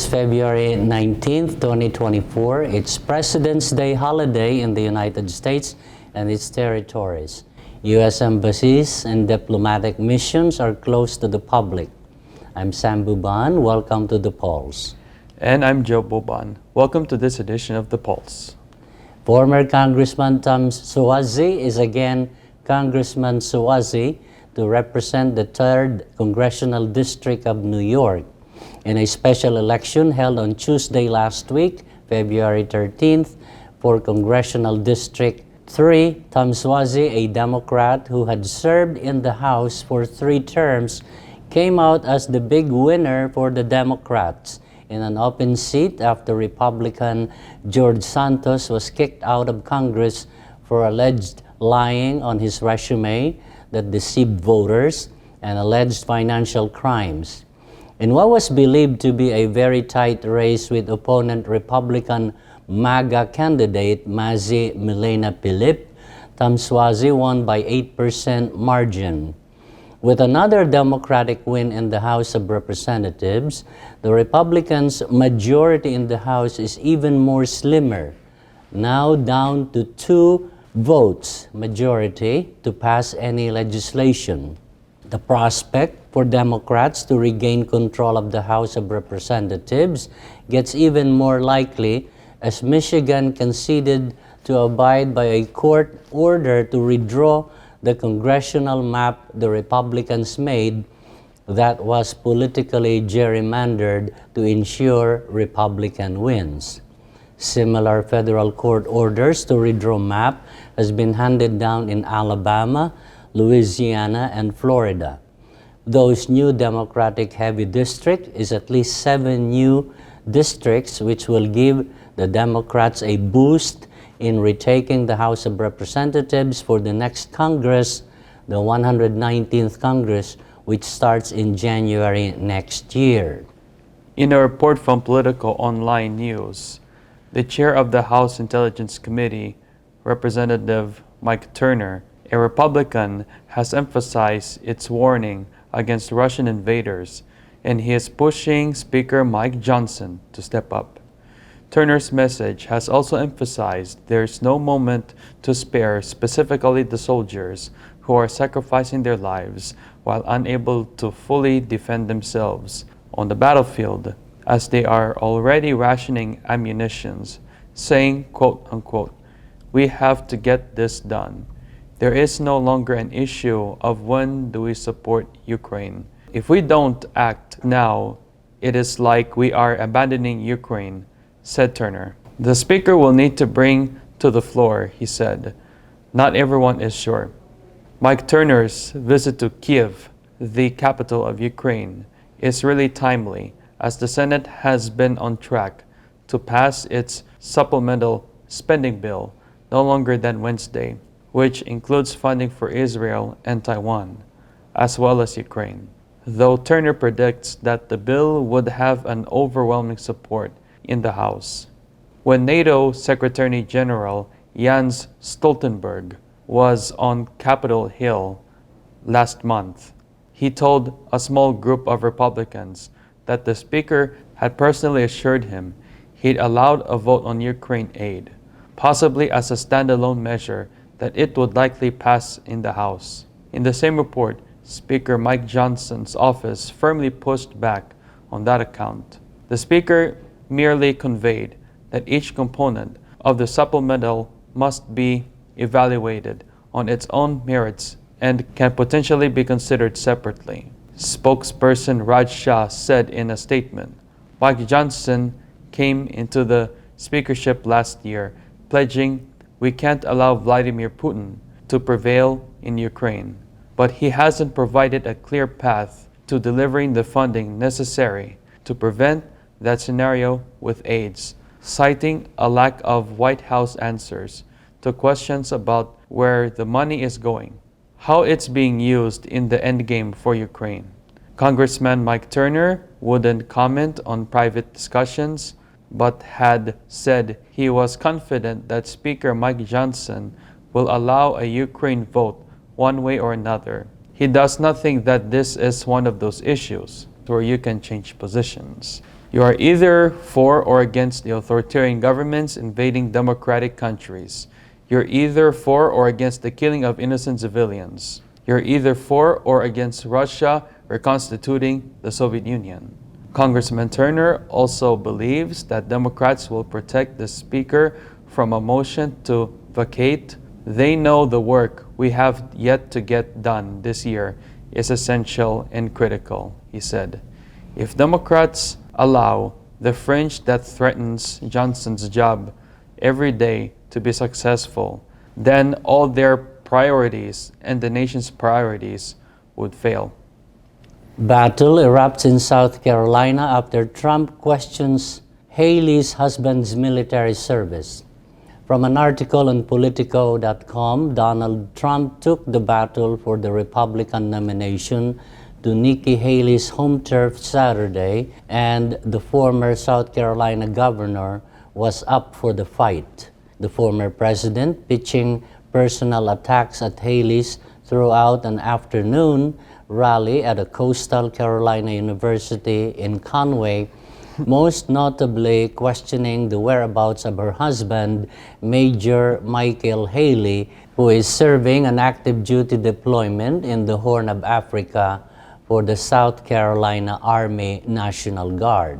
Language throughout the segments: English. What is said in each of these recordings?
February 19th, 2024. It's President's Day holiday in the United States and its territories. U.S. embassies and diplomatic missions are closed to the public. I'm Sam Buban. Welcome to The Pulse. And I'm Joe Buban. Welcome to this edition of The Pulse. Former Congressman Tom Suozzi is again Congressman Suozzi to represent the 3rd Congressional District of New York. In a special election held on Tuesday last week, February 13th, for Congressional District 3, Tom Suozzi, a Democrat who had served in the House for 3 terms, came out as the big winner for the Democrats in an open seat after Republican George Santos was kicked out of Congress for alleged lying on his resume that deceived voters and alleged financial crimes. In what was believed to be a very tight race with opponent Republican MAGA candidate Mazi Milena Pilip, Tom Suozzi won by 8% margin. With another Democratic win in the House of Representatives, the Republicans' majority in the House is even more slimmer, now down to 2 votes majority to pass any legislation. The prospect for Democrats to regain control of the House of Representatives gets even more likely as Michigan conceded to abide by a court order to redraw the congressional map the Republicans made that was politically gerrymandered to ensure Republican wins. Similar federal court orders to redraw map has been handed down in Alabama, Louisiana, and Florida. Those new Democratic heavy district is at least 7 new districts which will give the Democrats a boost in retaking the House of Representatives for the next Congress, the 119th Congress, which starts in January next year. In a report from Political Online News, the chair of the House Intelligence Committee, Representative Mike Turner, a Republican, has emphasized its warning against Russian invaders, and he is pushing Speaker Mike Johnson to step up. Turner's message has also emphasized there is no moment to spare, specifically the soldiers who are sacrificing their lives while unable to fully defend themselves on the battlefield, as they are already rationing ammunitions, saying, quote unquote, "We have to get this done. There is no longer an issue of when do we support Ukraine. If we don't act now, it is like we are abandoning Ukraine," said Turner. The Speaker will need to bring to the floor, he said. Not everyone is sure. Mike Turner's visit to Kiev, the capital of Ukraine, is really timely, as the Senate has been on track to pass its supplemental spending bill no longer than Wednesday, which includes funding for Israel and Taiwan, as well as Ukraine. Though Turner predicts that the bill would have an overwhelming support in the House. When NATO Secretary General Jens Stoltenberg was on Capitol Hill last month, he told a small group of Republicans that the Speaker had personally assured him he'd allowed a vote on Ukraine aid, possibly as a standalone measure that it would likely pass in the House. In the same report, Speaker Mike Johnson's office firmly pushed back on that account. The Speaker merely conveyed that each component of the supplemental must be evaluated on its own merits and can potentially be considered separately. Spokesperson Raj Shah said in a statement, Mike Johnson came into the speakership last year pledging, "We can't allow Vladimir Putin to prevail in Ukraine," but he hasn't provided a clear path to delivering the funding necessary to prevent that scenario with aides, citing a lack of White House answers to questions about where the money is going, how it's being used in the endgame for Ukraine. Congressman Mike Turner wouldn't comment on private discussions, but had said he was confident that Speaker Mike Johnson will allow a Ukraine vote one way or another. He does not think that this is one of those issues where you can change positions. You are either for or against the authoritarian governments invading democratic countries. You're either for or against the killing of innocent civilians. You're either for or against Russia reconstituting the Soviet Union. Congressman Turner also believes that Democrats will protect the Speaker from a motion to vacate. They know the work we have yet to get done this year is essential and critical, he said. If Democrats allow the fringe that threatens Johnson's job every day to be successful, then all their priorities and the nation's priorities would fail. Battle erupts in South Carolina after Trump questions Haley's husband's military service. From an article on Politico.com, Donald Trump took the battle for the Republican nomination to Nikki Haley's home turf Saturday, and the former South Carolina governor was up for the fight. The former president pitching personal attacks at Haley's throughout an afternoon rally at a Coastal Carolina University in Conway, most notably questioning the whereabouts of her husband, Major Michael Haley, who is serving an active duty deployment in the Horn of Africa for the South Carolina Army National Guard.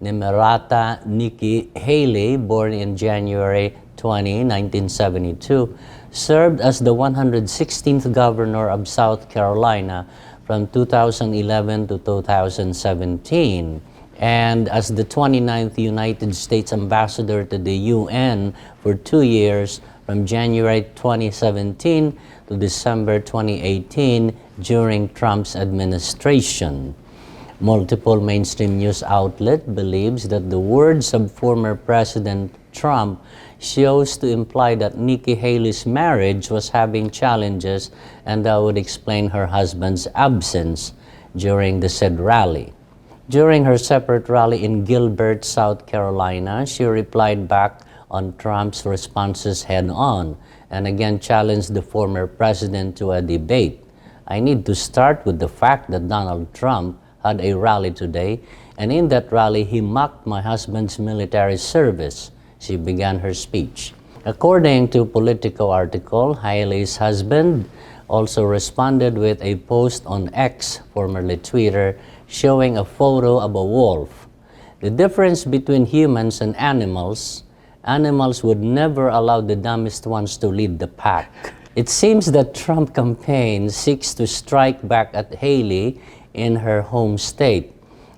Nimerata Nikki Haley, born in January 20, 1972, served as the 116th governor of South Carolina from 2011 to 2017, and as the 29th United States ambassador to the UN for 2 years from January 2017 to December 2018 during Trump's administration. Multiple mainstream news outlets believes that the words of former President Trump shows to imply that Nikki Haley's marriage was having challenges, and that would explain her husband's absence during the said rally. During her separate rally in Gilbert, South Carolina, she replied back on Trump's responses head-on and again challenged the former president to a debate. I need to start with the fact that Donald Trump had a rally today, and in that rally he mocked my husband's military service. She began her speech. According to Politico article, Haley's husband also responded with a post on X, formerly Twitter, showing a photo of a wolf. The difference between humans and animals would never allow the dumbest ones to lead the pack. It seems that Trump campaign seeks to strike back at Haley in her home state.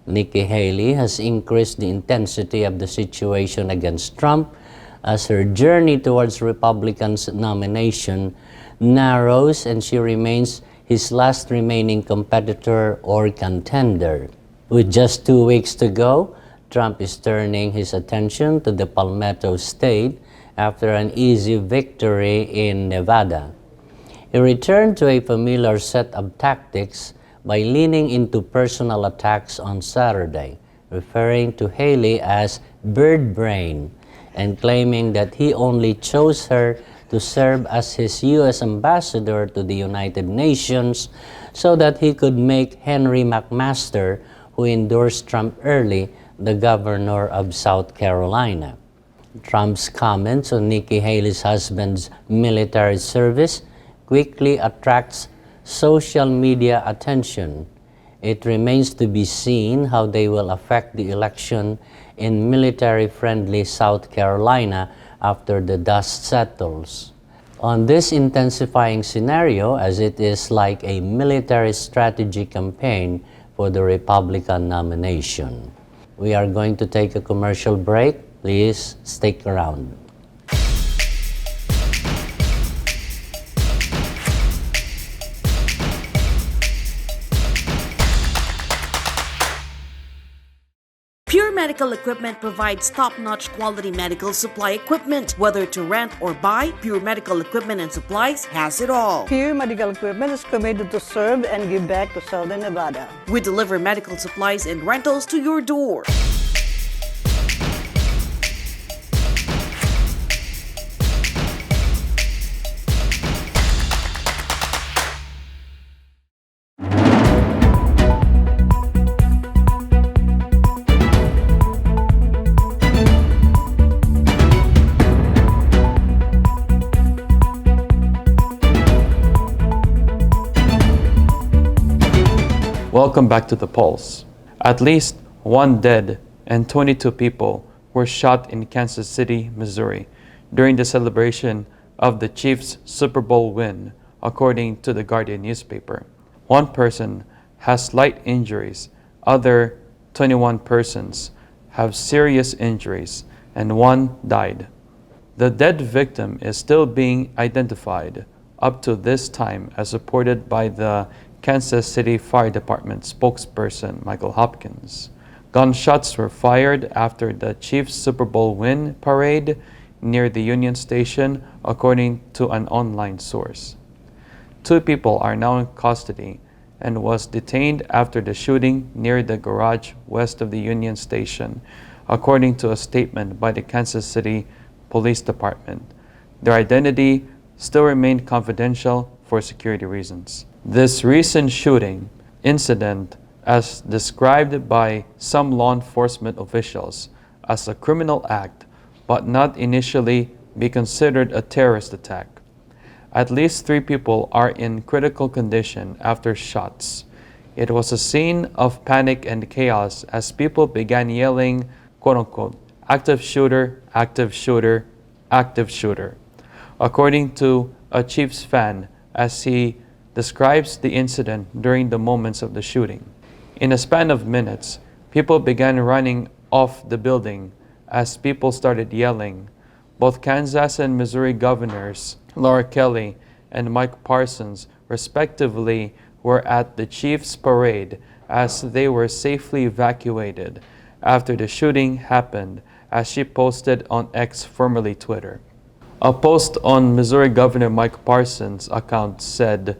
Nikki Haley has increased the intensity of the situation against Trump as her journey towards Republicans' nomination narrows and she remains his last remaining competitor or contender. With just 2 weeks to go, Trump is turning his attention to the Palmetto State after an easy victory in Nevada. He returned to a familiar set of tactics by leaning into personal attacks on Saturday, referring to Haley as bird brain and claiming that he only chose her to serve as his U.S. ambassador to the United Nations so that he could make Henry McMaster, who endorsed Trump early, the governor of South Carolina. Trump's comments on Nikki Haley's husband's military service quickly attracts social media attention. It remains to be seen how they will affect the election in military-friendly South Carolina after the dust settles. On this intensifying scenario, as it is like a military strategy campaign for the Republican nomination. We are going to take a commercial break. Please stick around. Pure Medical Equipment provides top-notch quality medical supply equipment. Whether to rent or buy, Pure Medical Equipment and Supplies has it all. Pure Medical Equipment is committed to serve and give back to Southern Nevada. We deliver medical supplies and rentals to your door. Welcome back to The Pulse. At least 1 dead and 22 people were shot in Kansas City, Missouri, during the celebration of the Chiefs' Super Bowl win, according to the Guardian newspaper. 1 person has light injuries, other 21 persons have serious injuries, and 1 died. The dead victim is still being identified up to this time, as reported by the Kansas City Fire Department spokesperson Michael Hopkins. Gunshots were fired after the Chiefs' Super Bowl win parade near the Union Station, according to an online source. 2 people are now in custody and was detained after the shooting near the garage west of the Union Station, according to a statement by the Kansas City Police Department. Their identity still remained confidential for security reasons. This recent shooting incident, as described by some law enforcement officials as a criminal act, but not initially be considered a terrorist attack. At least 3 people are in critical condition after shots. It was a scene of panic and chaos as people began yelling, quote-unquote, active shooter, active shooter, active shooter, according to a Chiefs fan as he describes the incident during the moments of the shooting. In a span of minutes, people began running off the building as people started yelling. Both Kansas and Missouri governors, Laura Kelly and Mike Parsons, respectively, were at the Chiefs parade as they were safely evacuated after the shooting happened, as she posted on X, formerly Twitter. A post on Missouri Governor Mike Parsons' account said,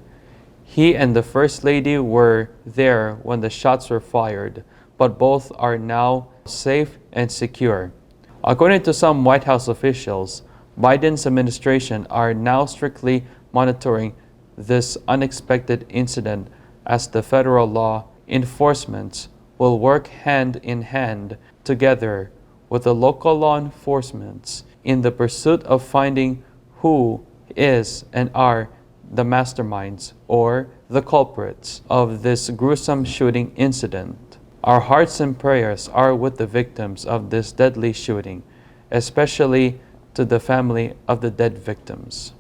he and the First Lady were there when the shots were fired, but both are now safe and secure. According to some White House officials, Biden's administration are now strictly monitoring this unexpected incident as the federal law enforcement will work hand in hand together with the local law enforcement in the pursuit of finding who is and are the masterminds or the culprits of this gruesome shooting incident. Our hearts and prayers are with the victims of this deadly shooting, especially to the family of the dead victims.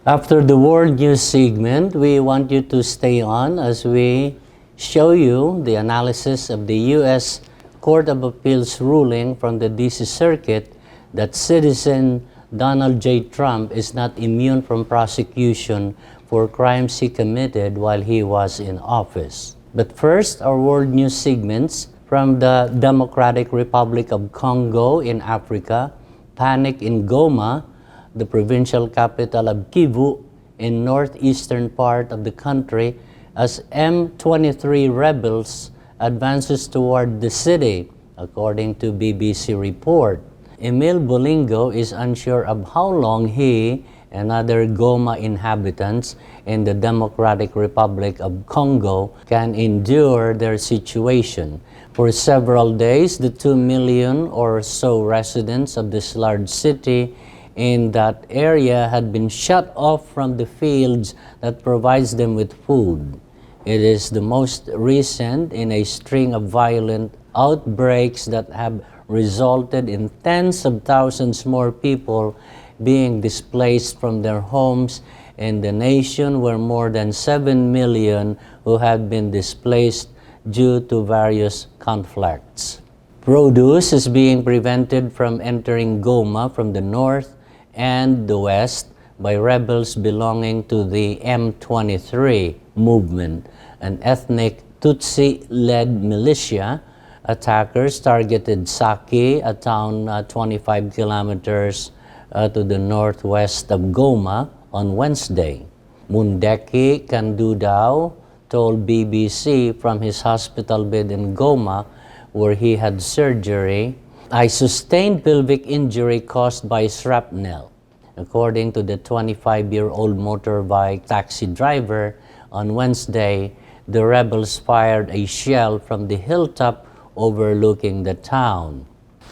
After the world news segment, we want you to stay on as we show you the analysis of the U.S. Court of Appeals ruling from the D.C. Circuit that citizen Donald J. Trump is not immune from prosecution for crimes he committed while he was in office. But first, our world news segments from the Democratic Republic of Congo in Africa, panic in Goma, the provincial capital of Kivu, in northeastern part of the country, as M23 rebels advances toward the city, according to BBC report. Emil Bolingo is unsure of how long he and other Goma inhabitants in the Democratic Republic of Congo can endure their situation. For several days, the 2 million or so residents of this large city in that area had been shut off from the fields that provides them with food. It is the most recent in a string of violent outbreaks that have resulted in tens of thousands more people being displaced from their homes in the nation, where more than 7 million who have been displaced due to various conflicts. Produce is being prevented from entering Goma from the north and the west by rebels belonging to the M23 movement, an ethnic Tutsi-led militia. Attackers targeted Sake, a town 25 kilometers to the northwest of Goma, on Wednesday. Mundeki Kandudao told BBC from his hospital bed in Goma, where he had surgery, I sustained pelvic injury caused by shrapnel. According to the 25-year-old motorbike taxi driver, on Wednesday, the rebels fired a shell from the hilltop overlooking the town.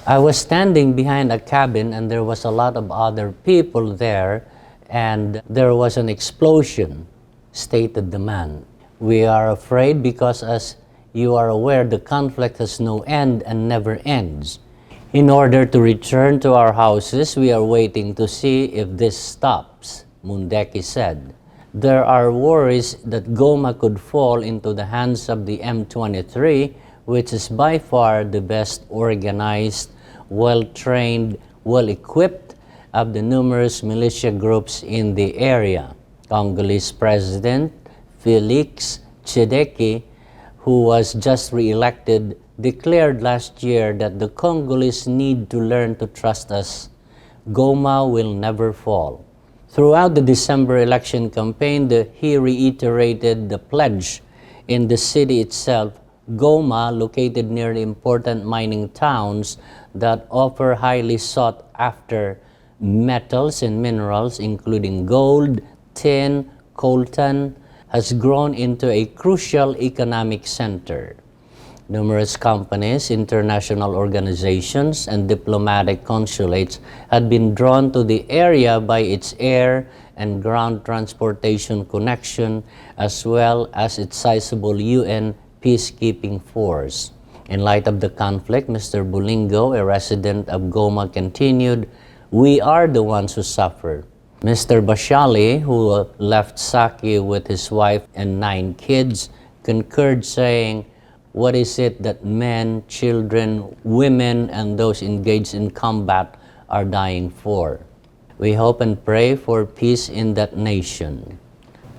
I was standing behind a cabin and there was a lot of other people there, and there was an explosion, stated the man. We are afraid because as you are aware the conflict has no end and never ends. In order to return to our houses, we are waiting to see if this stops, Mundeki said. There are worries that Goma could fall into the hands of the M23, which is by far the best organized, well-trained, well-equipped of the numerous militia groups in the area. Congolese President Felix Tshisekedi, who was just re-elected, declared last year that the Congolese need to learn to trust us. Goma will never fall. Throughout the December election campaign, he reiterated the pledge. In the city itself, Goma, located near the important mining towns that offer highly sought-after metals and minerals, including gold, tin, coltan, has grown into a crucial economic center. Numerous companies, international organizations, and diplomatic consulates had been drawn to the area by its air and ground transportation connection, as well as its sizable UN peacekeeping force. In light of the conflict, Mr. Bulingo, a resident of Goma, continued, "We are the ones who suffer." Mr. Bashali, who left Saki with his wife and 9 kids, concurred, saying, "What is it that men, children, women, and those engaged in combat are dying for?" We hope and pray for peace in that nation.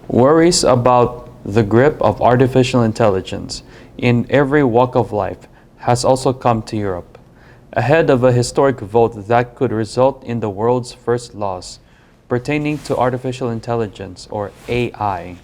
Worries about the grip of artificial intelligence in every walk of life has also come to Europe, ahead of a historic vote that could result in the world's first laws pertaining to artificial intelligence, or AI.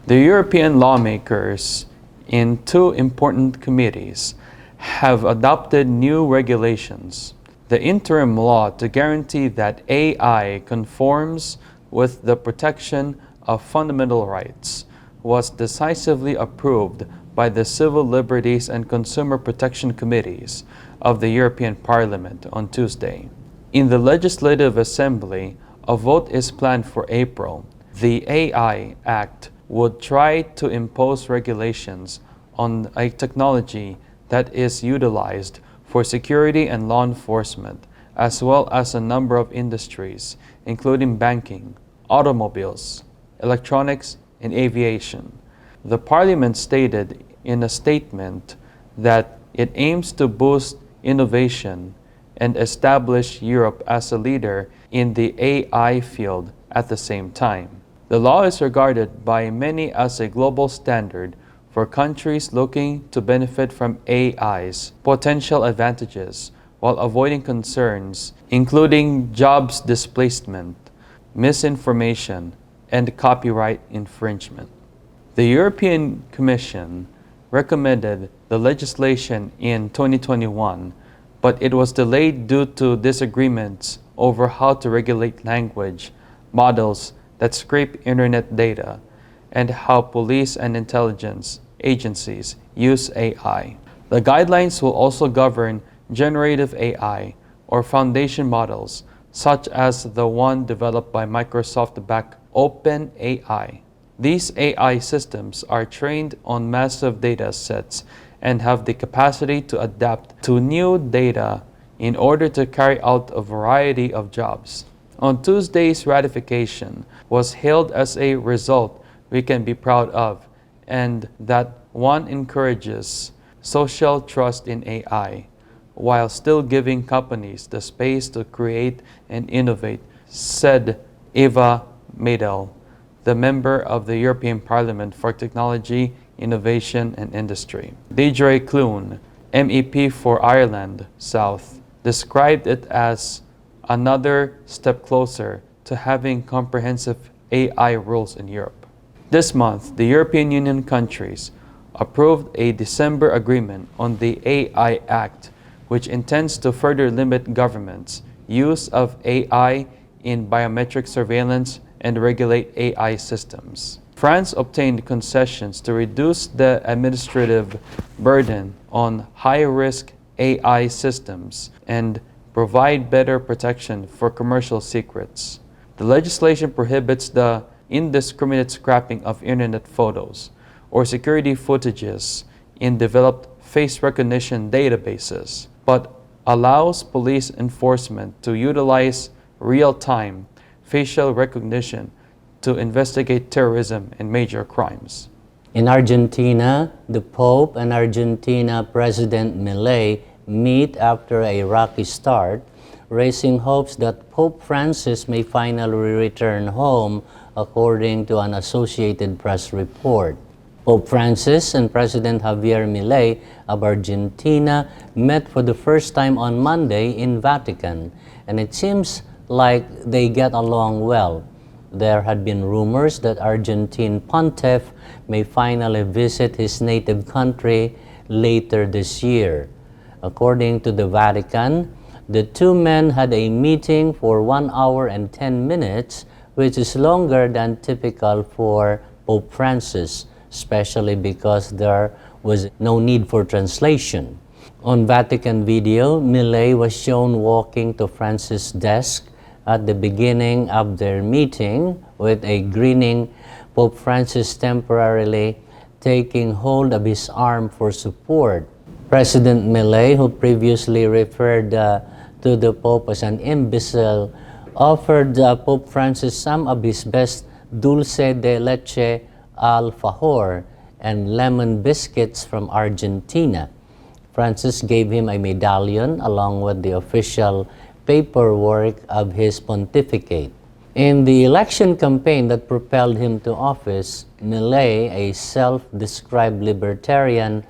The European lawmakers in 2 important committees have adopted new regulations. The interim law to guarantee that AI conforms with the protection of fundamental rights was decisively approved by the Civil Liberties and Consumer Protection Committees of the European Parliament on Tuesday. In the Legislative Assembly, a vote is planned for April. The AI Act would try to impose regulations on a technology that is utilized for security and law enforcement, as well as a number of industries, including banking, automobiles, electronics, and aviation. The Parliament stated in a statement that it aims to boost innovation and establish Europe as a leader in the AI field at the same time. The law is regarded by many as a global standard for countries looking to benefit from AI's potential advantages while avoiding concerns including jobs displacement, misinformation, and copyright infringement. The European Commission recommended the legislation in 2021, but it was delayed due to disagreements over how to regulate language models that scrape internet data and how police and intelligence agencies use AI. The guidelines will also govern generative AI or foundation models, such as the one developed by Microsoft-backed OpenAI. These AI systems are trained on massive data sets and have the capacity to adapt to new data in order to carry out a variety of jobs. On Tuesday's ratification was hailed as a result we can be proud of, and that one encourages social trust in AI, while still giving companies the space to create and innovate, said Eva Madel, the member of the European Parliament for Technology, Innovation and Industry. Deirdre Clune, MEP for Ireland South, described it as another step closer to having comprehensive AI rules in Europe. This month, the European Union countries approved a December agreement on the AI Act, which intends to further limit governments' use of AI in biometric surveillance and regulate AI systems. France obtained concessions to reduce the administrative burden on high-risk AI systems and provide better protection for commercial secrets. The legislation prohibits the indiscriminate scrapping of internet photos or security footages in developed face recognition databases, but allows police enforcement to utilize real-time facial recognition to investigate terrorism and major crimes. In Argentina, the Pope and Argentina President Milei meet after a rocky start, raising hopes that Pope Francis may finally return home, according to an Associated Press report. Pope Francis and President Javier Milei of Argentina met for the first time on Monday in Vatican, and it seems like they get along well. There had been rumors that Argentine Pontiff may finally visit his native country later this year. According to the Vatican, the two men had a meeting for 1 hour and 10 minutes, which is longer than typical for Pope Francis, especially because there was no need for translation. On Vatican video, Milei was shown walking to Francis' desk at the beginning of their meeting, with a grinning Pope Francis temporarily taking hold of his arm for support. President Milei, who previously referred to the Pope as an imbecile, offered Pope Francis some of his best dulce de leche al fajor and lemon biscuits from Argentina. Francis gave him a medallion along with the official paperwork of his pontificate. In the election campaign that propelled him to office, Milei, a self-described libertarian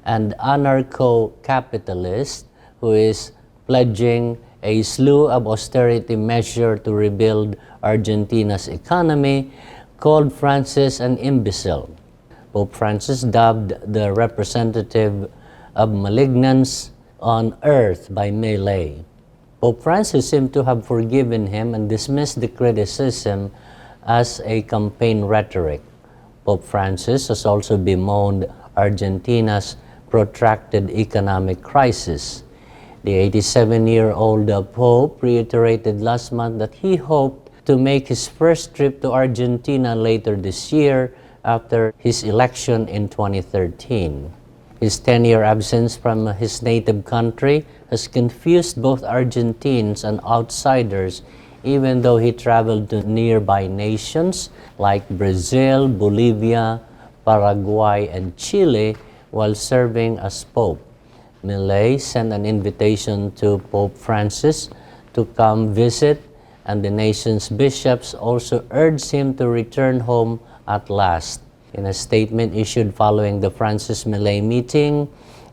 and anarcho-capitalist who is pledging a slew of austerity measures to rebuild Argentina's economy, called Francis an imbecile. Pope Francis dubbed the representative of malignance on earth by Milei. Pope Francis seemed to have forgiven him and dismissed the criticism as a campaign rhetoric. Pope Francis has also bemoaned Argentina's protracted economic crisis. The 87-year-old Pope reiterated last month that he hoped to make his first trip to Argentina later this year after his election in 2013. His 10-year absence from his native country has confused both Argentines and outsiders, even though he traveled to nearby nations like Brazil, Bolivia, Paraguay, and Chile while serving as Pope. Milei sent an invitation to Pope Francis to come visit, and the nation's bishops also urged him to return home at last. In a statement issued following the Francis-Milei meeting,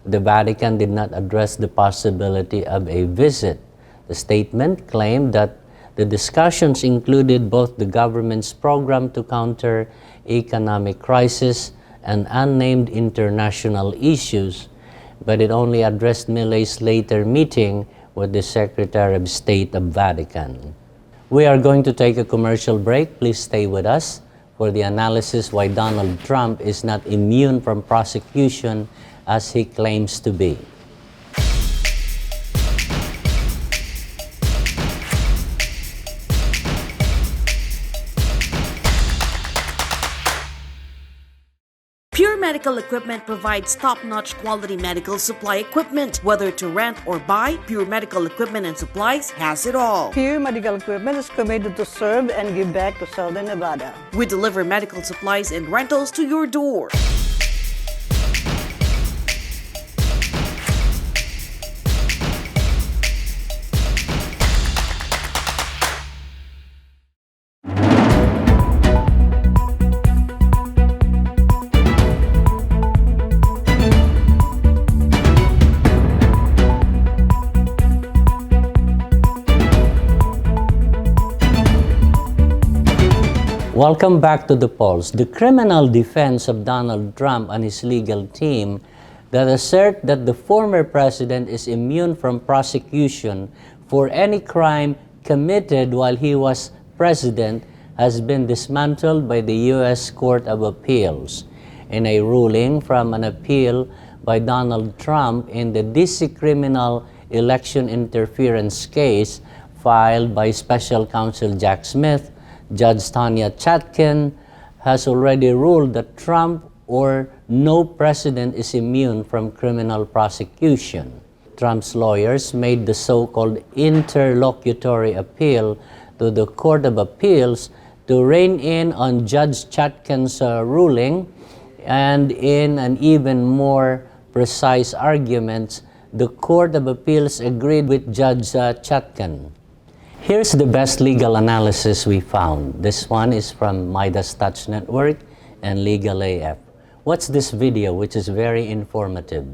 the Vatican did not address the possibility of a visit. The statement claimed that the discussions included both the government's program to counter economic crisis and unnamed international issues, but it only addressed Milei's later meeting with the Secretary of State of Vatican. We are going to take a commercial break. Please stay with us for the analysis why Donald Trump is not immune from prosecution as he claims to be. Pure Medical Equipment provides top-notch quality medical supply equipment. Whether to rent or buy, Pure Medical Equipment and Supplies has it all. Pure Medical Equipment is committed to serve and give back to Southern Nevada. We deliver medical supplies and rentals to your door. Welcome back to The Pulse. The criminal defense of Donald Trump and his legal team that assert that the former president is immune from prosecution for any crime committed while he was president has been dismantled by the U.S. Court of Appeals in a ruling from an appeal by Donald Trump in the D.C. criminal election interference case filed by Special Counsel Jack Smith. Judge Tanya Chatkin has already ruled that Trump or no president is immune from criminal prosecution. Trump's lawyers made the so-called interlocutory appeal to the Court of Appeals to rein in on Judge Chutkan's ruling, and in an even more precise argument, the Court of Appeals agreed with Judge Chutkan. Here's the best legal analysis we found. This one is from Midas Touch Network and Legal AF. What's this video, which is very informative?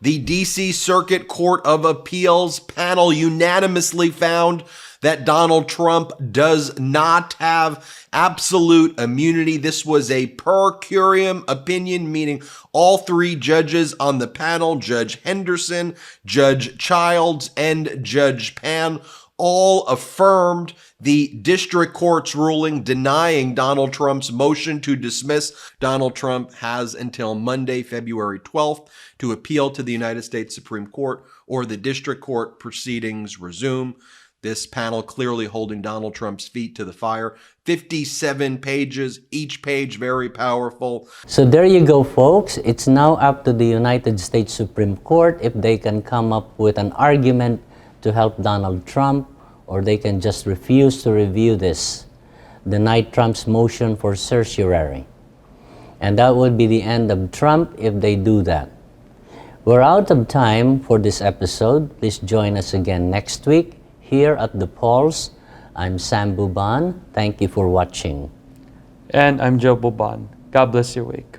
The D.C. Circuit Court of Appeals panel unanimously found that Donald Trump does not have absolute immunity. This was a per curiam opinion, meaning all three judges on the panel, Judge Henderson, Judge Childs, and Judge Pan, all affirmed the district court's ruling denying Donald Trump's motion to dismiss. Donald Trump has until Monday, February 12th, to appeal to the United States Supreme Court, or the district court proceedings resume. This panel clearly holding Donald Trump's feet to the fire. 57 pages, each page very powerful. So there you go, folks. It's now up to the United States Supreme Court if they can come up with an argument to help Donald Trump, or they can just refuse to review this, deny Trump's motion for certiorari. And that would be the end of Trump if they do that. We're out of time for this episode. Please join us again next week here at The Pulse. I'm Sam Buban. Thank you for watching. And I'm Joe Buban. God bless your week.